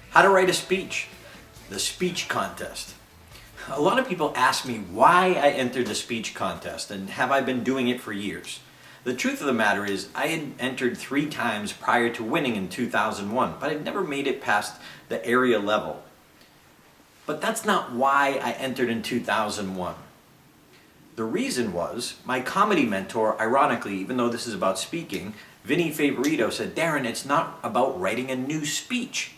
How to write a speech, the speech contest. A lot of people ask me why I entered the speech contest and have I been doing it for years. The truth of the matter is I had entered 3 times prior to winning in 2001, but I'd never made it past the area level. But that's not why I entered in 2001. The reason was my comedy mentor, ironically, even though this is about speaking, Vinny Favorito said, "Darren, it's not about writing a new speech.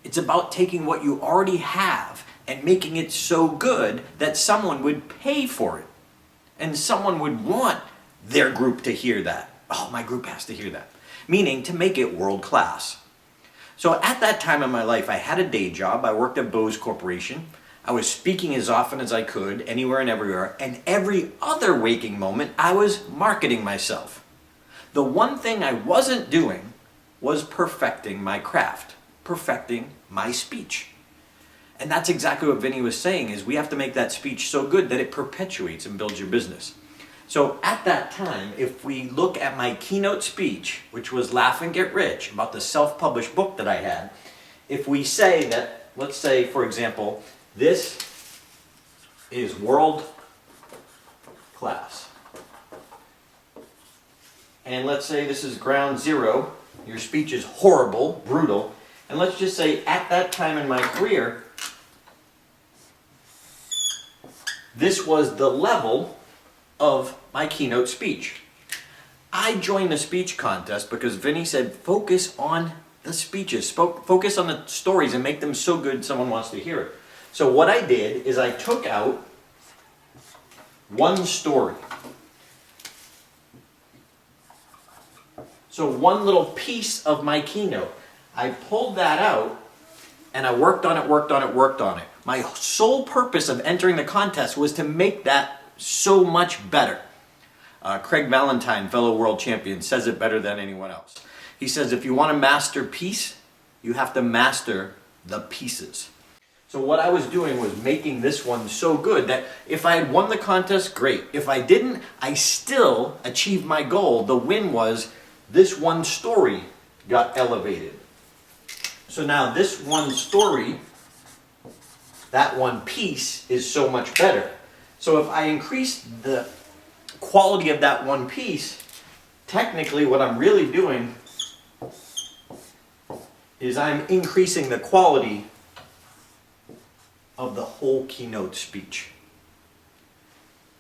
It's about taking what you already have and making it so good that someone would pay for it. And someone would want their group to hear that. Oh, my group has to hear that." Meaning to make it world class. So at that time in my life, I had a day job. I worked at Bose Corporation. I was speaking as often as I could, anywhere and everywhere. And every other waking moment, I was marketing myself. The one thing I wasn't doing was perfecting my craft, perfecting my speech. And that's exactly what Vinny was saying, is we have to make that speech so good that it perpetuates and builds your business. So at that time, if we look at my keynote speech, which was Laugh and Get Rich, about the self-published book that I had, if we say that, let's say, for example, this is world class. And let's say this is ground zero. Your speech is horrible, brutal. And let's just say at that time in my career, this was the level of my keynote speech. I joined the speech contest because Vinny said, focus on the speeches, focus on the stories and make them so good someone wants to hear it. So what I did is I took out one story. So one little piece of my keynote. I pulled that out and I worked on it. My sole purpose of entering the contest was to make that so much better. Craig Valentine, fellow world champion, says it better than anyone else. He says if you want to master peace, you have to master the pieces. So what I was doing was making this one so good that if I had won the contest, great. If I didn't, I still achieved my goal. The win was this one story got elevated. So now this one story, that one piece is so much better. So if I increase the quality of that one piece, technically what I'm really doing is I'm increasing the quality of the whole keynote speech.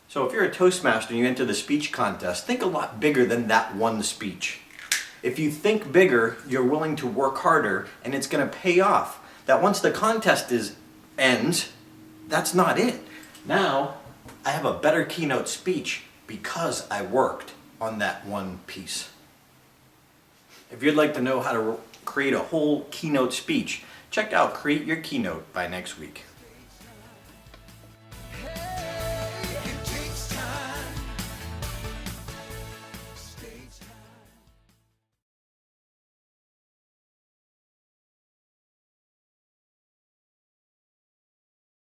So if you're a Toastmaster and you enter the speech contest, think a lot bigger than that one speech. If you think bigger, you're willing to work harder and it's going to pay off. That once the contest ends, that's not it. Now, I have a better keynote speech because I worked on that one piece. If you'd like to know how to create a whole keynote speech, check out Create Your Keynote by next week.